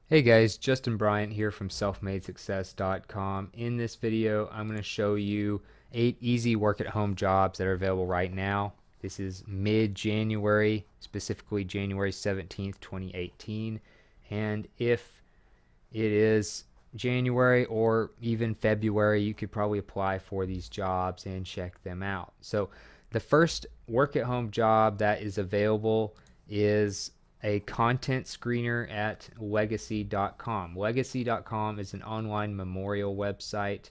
Hey guys, Justin Bryant here from selfmadesuccess.com. In this video, I'm going to show you 8 easy work at home jobs that are available right now. This is mid-January, specifically January 17th, 2018. And if it is January or even February, you could probably apply for these jobs and check them out. So the first work at home job that is available is a content screener at legacy.com. Legacy.com is an online memorial website,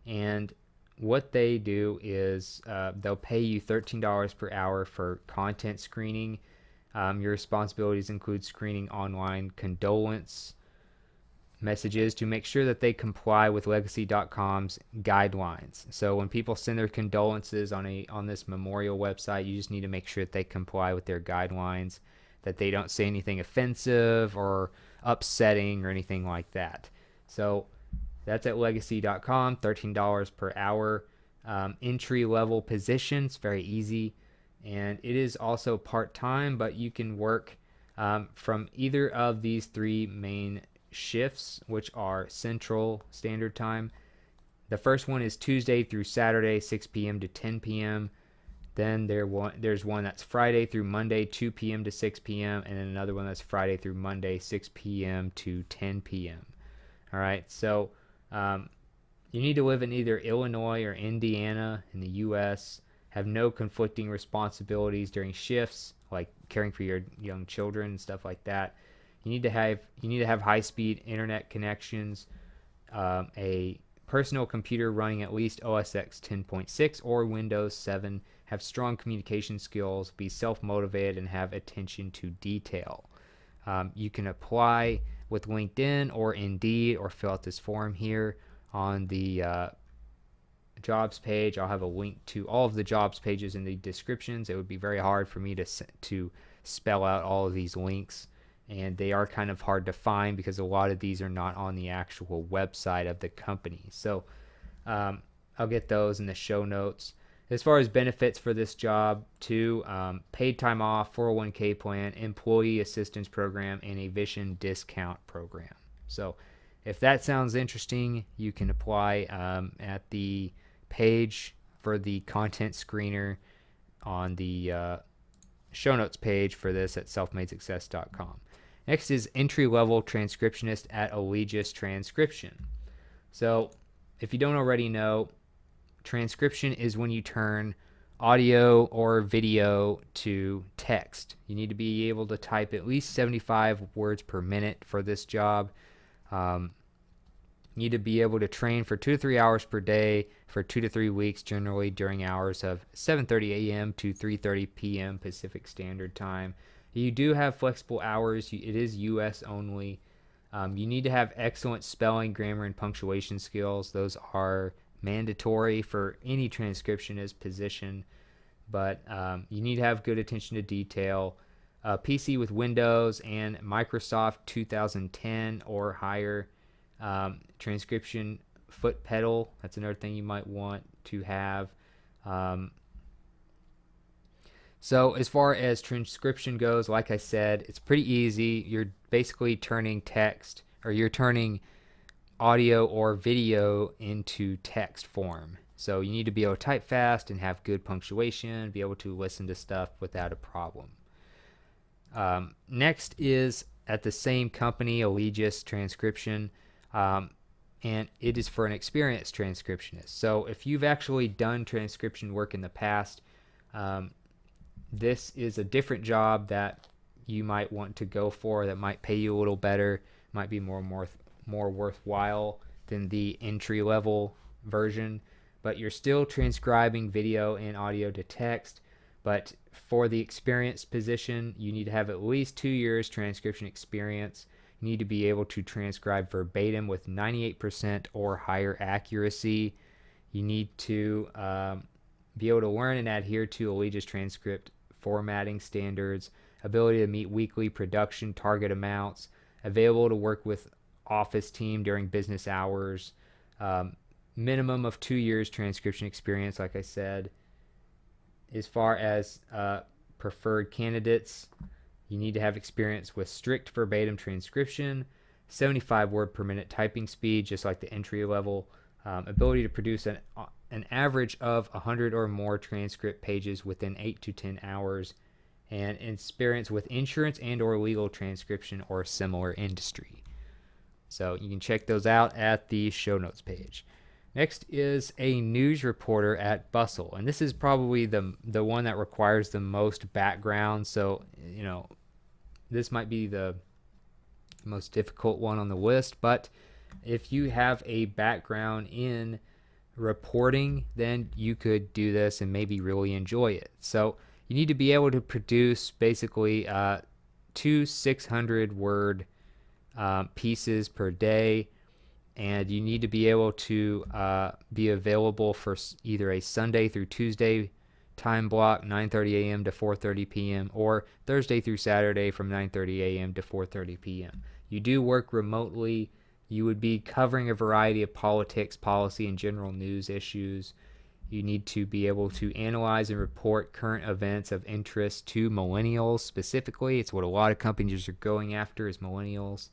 and what they do is they'll pay you $13 per hour for content screening. Your responsibilities include screening online condolence messages to make sure that they comply with legacy.com's guidelines. So when people send their condolences on this memorial website, you just need to make sure that they comply with their guidelines, that they don't say anything offensive or upsetting or anything like that. So that's at legacy.com, $13 per hour. Entry level positions, very easy. And it is also part time, but you can work from either of these three main shifts, which are Central Standard Time. The first one is Tuesday through Saturday, 6 p.m. to 10 p.m. Then there's one that's Friday through Monday, 2 p.m. to 6 p.m. And then another one that's Friday through Monday, 6 p.m. to 10 p.m. All right, so you need to live in either Illinois or Indiana in the U.S., have no conflicting responsibilities during shifts, like caring for your young children and stuff like that. You need to have high-speed internet connections, a personal computer running at least OS X 10.6 or Windows 7, have strong communication skills, be self-motivated, and have attention to detail. You can apply with LinkedIn or Indeed or fill out this form here on the jobs page. I'll have a link to all of the jobs pages in the descriptions. It would be very hard for me to spell out all of these links, and they are kind of hard to find because a lot of these are not on the actual website of the company. So I'll get those in the show notes. As far as benefits for this job, too, paid time off, 401k plan, employee assistance program, and a vision discount program. So if that sounds interesting, you can apply at the page for the content screener on the show notes page for this at selfmadesuccess.com. Next is entry level transcriptionist at Allegis Transcription. So, if you don't already know, transcription is when you turn audio or video to text. You need to be able to type at least 75 words per minute for this job. Um, you need to be able to train for 2 to 3 hours per day for 2 to 3 weeks, generally during hours of 7:30 a.m. to 3:30 p.m. Pacific Standard Time. You do have flexible hours. It is U.S. only. You need to have excellent spelling, grammar, and punctuation skills. Those are mandatory for any transcriptionist position, but you need to have good attention to detail. PC with Windows and Microsoft 2010 or higher. Transcription foot pedal, that's another thing you might want to have. Um, so as far as transcription goes, like I said, it's pretty easy. You're basically turning text, or you're turning audio or video into text form. So you need to be able to type fast and have good punctuation, be able to listen to stuff without a problem. Next is at the same company, Allegis Transcription, and it is for an experienced transcriptionist. So if you've actually done transcription work in the past, this is a different job that you might want to go for, that might pay you a little better, might be more worthwhile than the entry level version, but you're still transcribing video and audio to text. But for the experienced position, you need to have at least 2 years transcription experience. You need to be able to transcribe verbatim with 98% or higher accuracy. You need to be able to learn and adhere to Allegis transcript formatting standards, ability to meet weekly production target amounts, available to work with office team during business hours, minimum of 2 years transcription experience, like I said. As far as preferred candidates, you need to have experience with strict verbatim transcription, 75 word per minute typing speed, just like the entry level, ability to produce an average of 100 or more transcript pages within 8 to 10 hours, and experience with insurance and or legal transcription or similar industry. So you can check those out at the show notes page. Next is a news reporter at Bustle, and this is probably the one that requires the most background. So this might be the most difficult one on the list, but if you have a background in reporting, then you could do this and maybe really enjoy it. So you need to be able to produce basically 2 600 word pieces per day, and you need to be able to be available for either a Sunday through Tuesday time block, 9:30 a.m. to 4:30 p.m., or Thursday through Saturday from 9:30 a.m. to 4:30 p.m. You do work remotely. You would be covering a variety of politics, policy, and general news issues. You need to be able to analyze and report current events of interest to millennials specifically. It's what a lot of companies are going after, is millennials.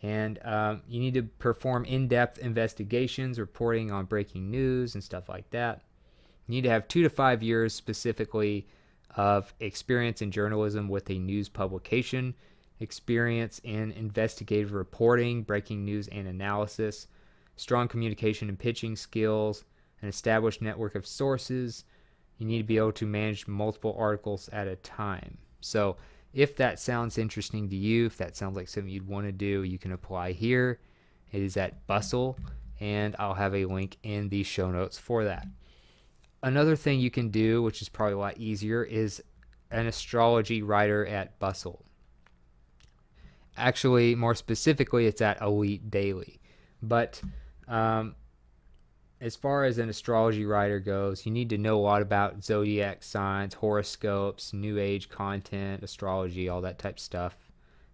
And you need to perform in-depth investigations, reporting on breaking news and stuff like that. You need to have 2 to 5 years specifically of experience in journalism with a news publication, experience in investigative reporting, breaking news and analysis, strong communication and pitching skills, an established network of sources. You need to be able to manage multiple articles at a time. So if that sounds interesting to you, if that sounds like something you'd want to do, you can apply here. It is at Bustle, and I'll have a link in the show notes for that. Another thing you can do, which is probably a lot easier, is an astrology writer at Bustle. Actually, more specifically, it's at Elite Daily. But as far as an astrology writer goes, you need to know a lot about zodiac signs, horoscopes, new age content, astrology, all that type of stuff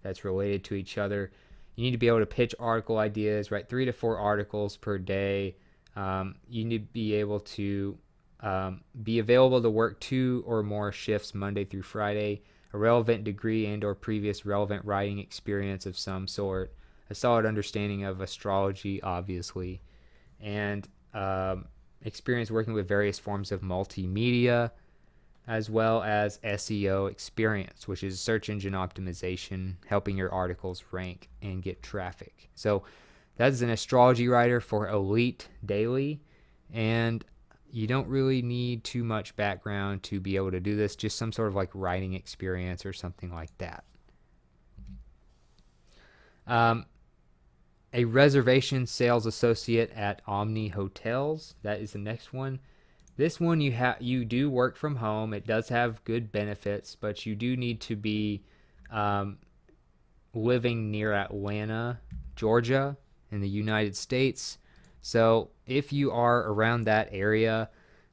that's related to each other. You need to be able to pitch article ideas, write 3 to 4 articles per day. You need to be able to be available to work 2 or more shifts Monday through Friday, a relevant degree and or previous relevant writing experience of some sort, a solid understanding of astrology, obviously, and experience working with various forms of multimedia, as well as SEO experience, which is search engine optimization, helping your articles rank and get traffic. So that is an astrology writer for Elite Daily, and you don't really need too much background to be able to do this, just some sort of like writing experience or something like that. A reservation sales associate at Omni Hotels. That is the next one. This one you do work from home. It does have good benefits, but you do need to be living near Atlanta, Georgia, in the United States. So if you are around that area,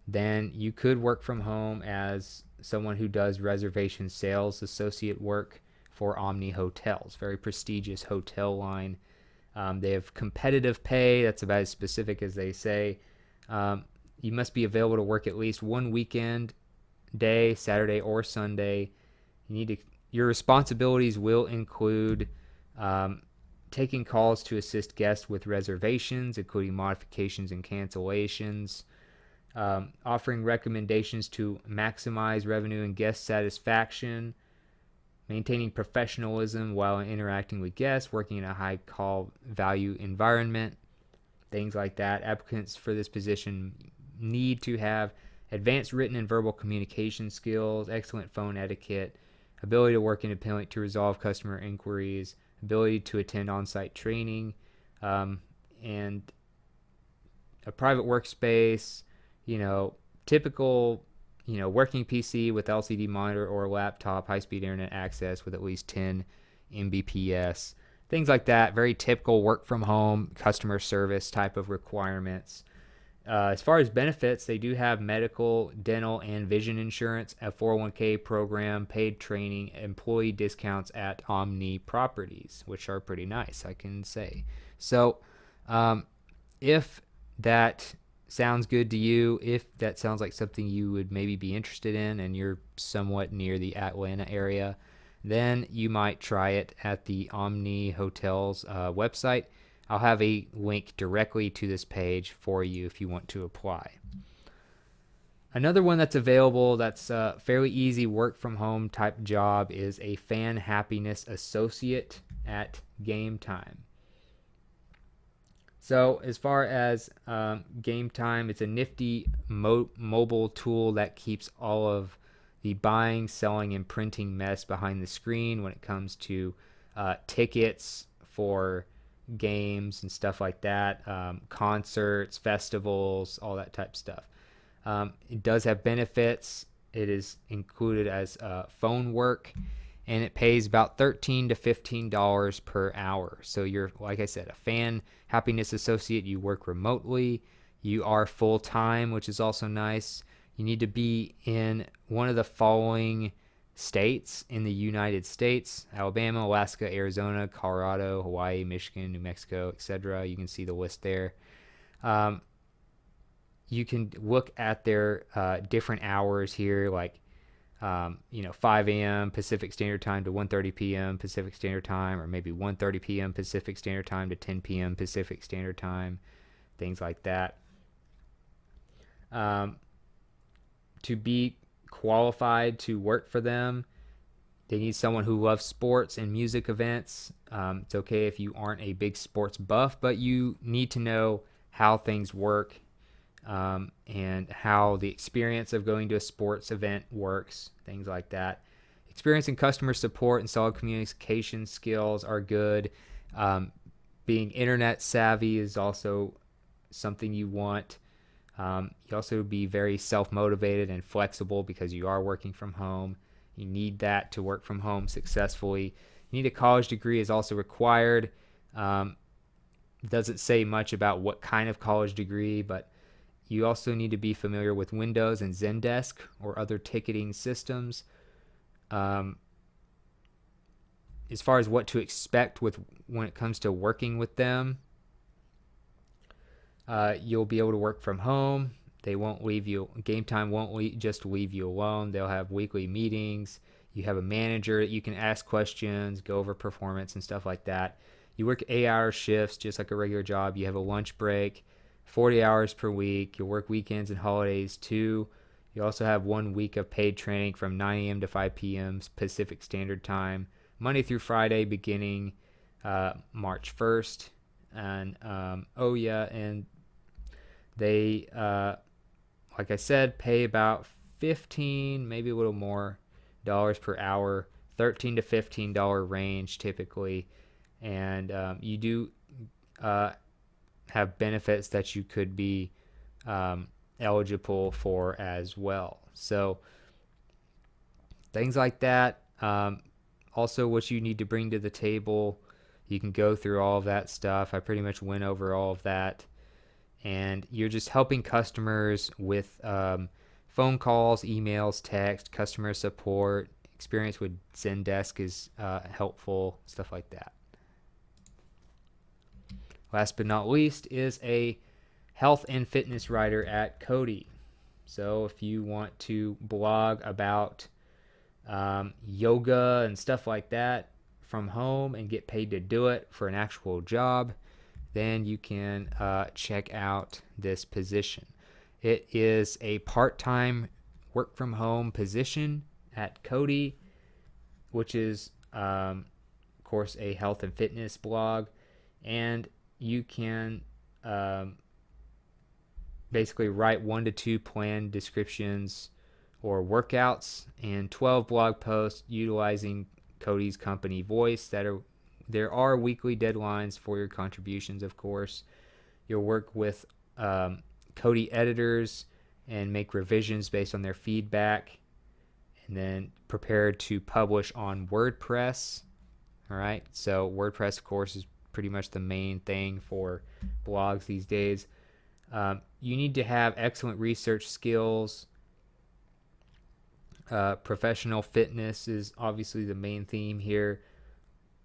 then you could work from home as someone who does reservation sales associate work for Omni Hotels. Very prestigious hotel line. They have competitive pay. That's about as specific as they say. You must be available to work at least one weekend day, Saturday or Sunday. Your responsibilities will include taking calls to assist guests with reservations, including modifications and cancellations, offering recommendations to maximize revenue and guest satisfaction, maintaining professionalism while interacting with guests, working in a high call value environment, things like that. Applicants for this position need to have advanced written and verbal communication skills, excellent phone etiquette, ability to work independently to resolve customer inquiries, ability to attend on-site training, and a private workspace, typical working PC with LCD monitor or laptop, high-speed internet access with at least 10 Mbps, things like that. Very typical work from home, customer service type of requirements. As far as benefits, they do have medical, dental, and vision insurance, a 401k program, paid training, employee discounts at Omni Properties, which are pretty nice, I can say. So if that sounds good to you, if that sounds like something you would maybe be interested in and you're somewhat near the Atlanta area, then you might try it at the Omni Hotels website. I'll have a link directly to this page for you if you want to apply. Another one that's available that's a fairly easy work from home type job is a fan happiness associate at Game Time. So as far as Game Time, it's a nifty mobile tool that keeps all of the buying, selling, and printing mess behind the screen when it comes to tickets for games and stuff like that, concerts, festivals, all that type of stuff. It does have benefits. It is included as phone work, and it pays about $13 to $15 per hour. So you're, like I said, a fan happiness associate. You work remotely. You are full time, which is also nice. You need to be in one of the following states in the United States: Alabama, Alaska, Arizona, Colorado, Hawaii, Michigan, New Mexico, etc. You can see the list there. You can look at their different hours here, like 5 a.m. Pacific Standard Time to 1:30 p.m. Pacific Standard Time, or maybe 1:30 p.m. Pacific Standard Time to 10 p.m. Pacific Standard Time, things like that. To be qualified to work for them, they need someone who loves sports and music events. It's okay if you aren't a big sports buff, but you need to know how things work and how the experience of going to a sports event works, things like that. Experience in customer support and solid communication skills are good. Being internet savvy is also something you want. You also be very self-motivated and flexible because you are working from home. You need that to work from home successfully. You need a college degree is also required. Doesn't say much about what kind of college degree, but you also need to be familiar with Windows and Zendesk or other ticketing systems. As far as what to expect when it comes to working with them, you'll be able to work from home. They won't leave you. Game Time won't just leave you alone. They'll have weekly meetings. You have a manager that you can ask questions, go over performance and stuff like that. You work 8-hour shifts just like a regular job. You have a lunch break, 40 hours per week. You'll work weekends and holidays too. You also have 1 week of paid training from 9 a.m. to 5 p.m. Pacific Standard Time, Monday through Friday, beginning March 1st. And and they, like I said, pay about 15, maybe a little more, dollars per hour, $13 to $15 range typically. And you do have benefits that you could be eligible for as well. So things like that. Also, what you need to bring to the table. You can go through all of that stuff. I pretty much went over all of that. And you're just helping customers with phone calls, emails, text, customer support. Experience with Zendesk is helpful, stuff like that. Last but not least is a health and fitness writer at Cody. So if you want to blog about yoga and stuff like that from home and get paid to do it for an actual job, then you can check out this position. It is a part-time work from home position at Cody, which is of course a health and fitness blog, and you can basically write 1 to 2 plan descriptions or workouts and 12 blog posts utilizing Cody's company voice. There are weekly deadlines for your contributions, of course. You'll work with Cody editors and make revisions based on their feedback, and then prepare to publish on WordPress. All right, so WordPress, of course, is pretty much the main thing for blogs these days. You need to have excellent research skills. Professional fitness is obviously the main theme here.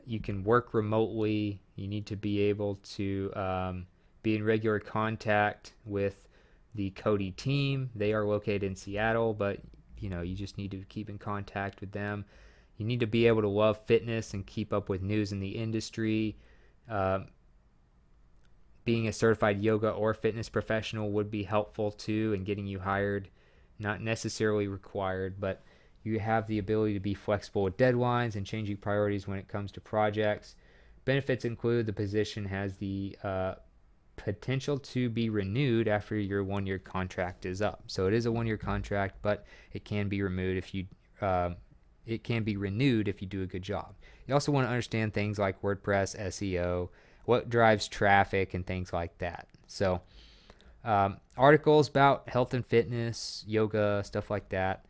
You can work remotely. You need to be able to be in regular contact with the Cody team. They are located in Seattle, but you just need to keep in contact with them. You need to be able to love fitness and keep up with news in the industry. Uh, Being a certified yoga or fitness professional would be helpful too in getting you hired. Not necessarily required, but you have the ability to be flexible with deadlines and changing priorities when it comes to projects. Benefits include the position has the potential to be renewed after your 1 year contract is up. So it is a 1 year contract, but it can be renewed if you do a good job. You also want to understand things like WordPress, SEO, what drives traffic, and things like that. So articles about health and fitness, yoga, stuff like that.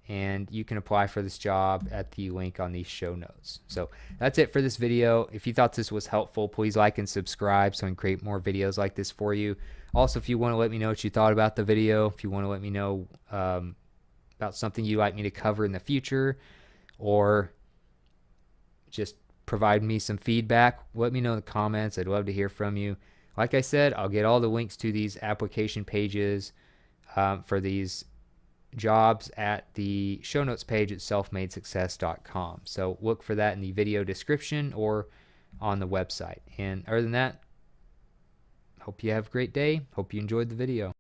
And you can apply for this job at the link on these show notes. So that's it for this video. If you thought this was helpful, please like and subscribe so I can create more videos like this for you. Also, if you want to let me know what you thought about the video, if you want to let me know about something you'd like me to cover in the future, or just provide me some feedback, let me know in the comments. I'd love to hear from you. Like I said, I'll get all the links to these application pages for these jobs at the show notes page at selfmadesuccess.com. So look for that in the video description or on the website. And other than that, hope you have a great day. Hope you enjoyed the video.